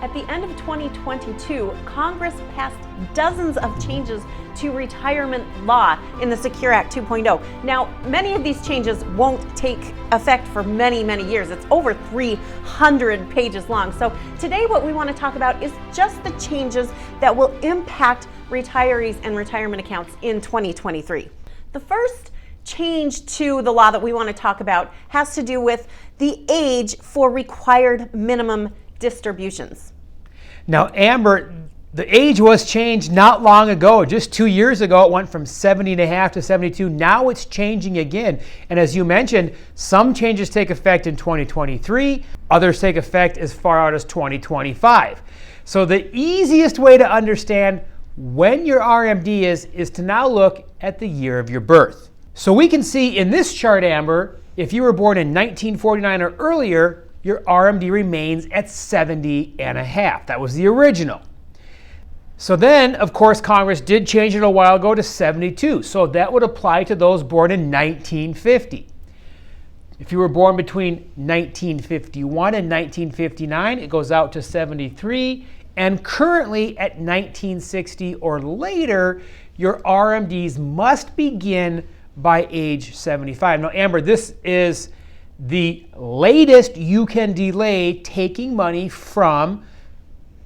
At the end of 2022, Congress passed dozens of changes to retirement law in the Secure Act 2.0. Now, many of these changes won't take effect for many, many years. It's over 300 pages long. So today what we want to talk about is just the changes that will impact retirees and retirement accounts in 2023. The first change to the law that we want to talk about has to do with the age for required minimum distributions. Now, Amber, the age was changed not long ago. Just 2 years ago, it went from 70 and a half to 72. Now it's changing again. And as you mentioned, some changes take effect in 2023. Others take effect as far out as 2025. So the easiest way to understand when your RMD is to now look at the year of your birth. So we can see in this chart, Amber, if you were born in 1949 or earlier, your RMD remains at 70 and a half. That was the original. So then, of course, Congress did change it a while ago to 72. So that would apply to those born in 1950. If you were born between 1951 and 1959, it goes out to 73. And currently at 1960 or later, your RMDs must begin by age 75. Now, Amber, this is the latest you can delay taking money from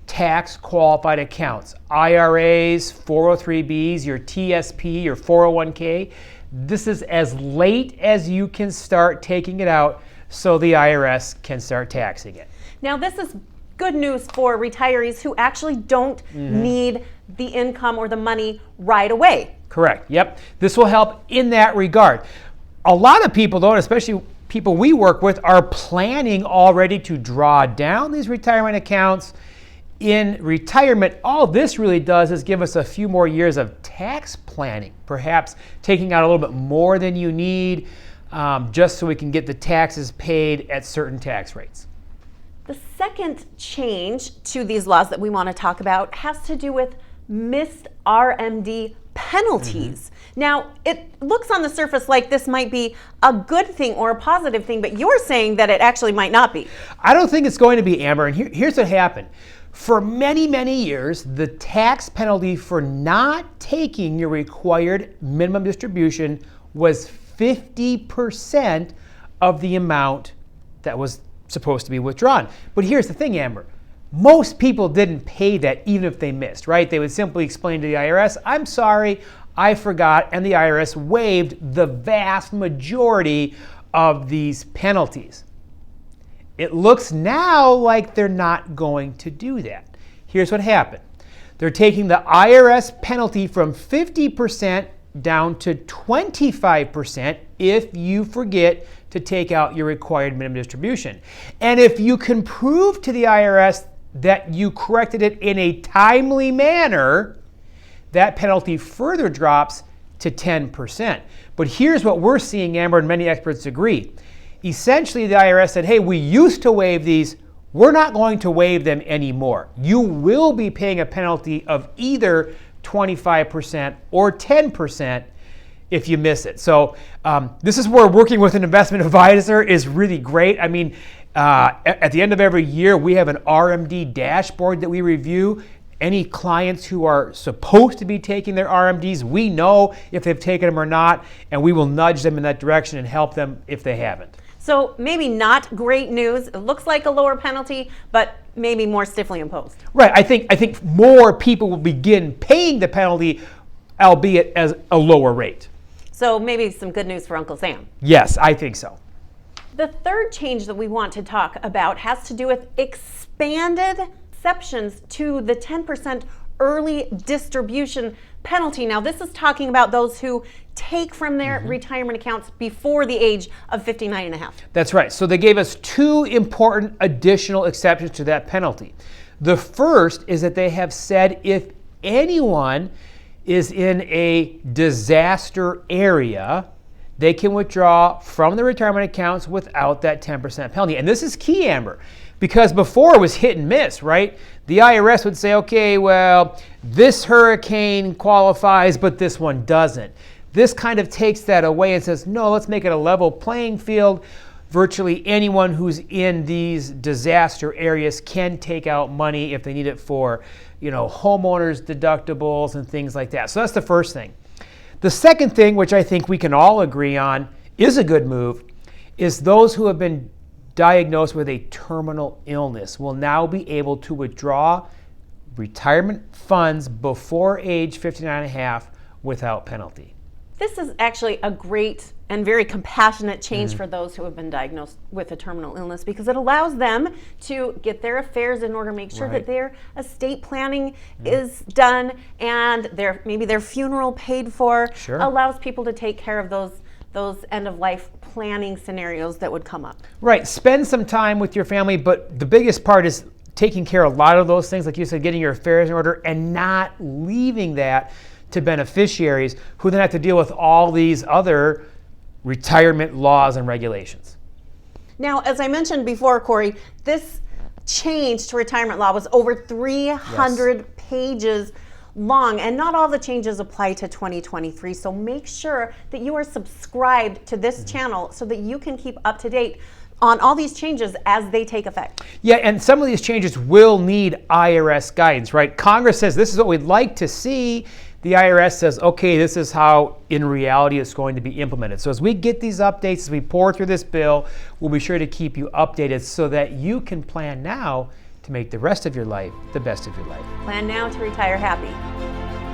tax qualified accounts, IRAs, 403Bs, your TSP, your 401k. This is as late as you can start taking it out so the IRS can start taxing it. Now, this is good news for retirees who actually don't need the income or the money right away. Correct. Yep. This will help in that regard. A lot of people, though, especially people we work with, are planning already to draw down these retirement accounts. In retirement, all this really does is give us a few more years of tax planning, perhaps taking out a little bit more than you need, just so we can get the taxes paid at certain tax rates. The second change to these laws that we want to talk about has to do with missed RMD penalties. Now, it looks on the surface like this might be a good thing or a positive thing, but you're saying that it actually might not be. I don't think it's going to be, Amber, and here's what happened. For many, many years, the tax penalty for not taking your required minimum distribution was 50% of the amount that was supposed to be withdrawn. But here's the thing, Amber. Most people didn't pay that even if they missed, right? They would simply explain to the IRS, I'm sorry, I forgot, and the IRS waived the vast majority of these penalties. It looks now like they're not going to do that. Here's what happened. They're taking the IRS penalty from 50% down to 25% if you forget to take out your required minimum distribution. And if you can prove to the IRS that you corrected it in a timely manner, that penalty further drops to 10%. But here's what we're seeing, Amber, and many experts agree. Essentially, the IRS said, hey, we used to waive these. We're not going to waive them anymore. You will be paying a penalty of either 25% or 10% if you miss it. So this is where working with an investment advisor is really great. I mean, at the end of every year, we have an RMD dashboard that we review. Any clients who are supposed to be taking their RMDs, we know if they've taken them or not, and we will nudge them in that direction and help them if they haven't. So maybe not great news. It looks like a lower penalty, but maybe more stiffly imposed. Right. I think more people will begin paying the penalty, albeit as a lower rate. So maybe some good news for Uncle Sam. Yes, I think so. The third change that we want to talk about has to do with expanded exceptions to the 10% early distribution penalty. Now, this is talking about those who take from their retirement accounts before the age of 59 and a half. That's right. So they gave us two important additional exceptions to that penalty. The first is that they have said if anyone is in a disaster area, they can withdraw from the retirement accounts without that 10% penalty. And this is key, Amber, because before it was hit and miss, right? The IRS would say, okay, well, this hurricane qualifies, but this one doesn't. This kind of takes that away and says, no, let's make it a level playing field. virtually anyone who's in these disaster areas can take out money if they need it for, homeowners deductibles and things like that. So that's the first thing. The second thing, which I think we can all agree on is a good move, is those who have been diagnosed with a terminal illness will now be able to withdraw retirement funds before age 59 and a half without penalty. This is actually a great and very compassionate change for those who have been diagnosed with a terminal illness, because it allows them to get their affairs in order, make sure that their estate planning is done and maybe their funeral paid for. Sure. Allows people to take care of those end-of-life planning scenarios that would come up. Right. Spend some time with your family, but the biggest part is taking care of a lot of those things, like you said, getting your affairs in order and not leaving that to beneficiaries who then have to deal with all these other retirement laws and regulations. Now, as I mentioned before, Corey, this change to retirement law was over 300 pages long, and not all the changes apply to 2023. So make sure that you are subscribed to this channel so that you can keep up to date on all these changes as they take effect. Yeah, and some of these changes will need IRS guidance, right? Congress says this is what we'd like to see. The IRS says, okay, this is how in reality it's going to be implemented. So as we get these updates, as we pour through this bill, we'll be sure to keep you updated so that you can plan now to make the rest of your life the best of your life. Plan now to retire happy.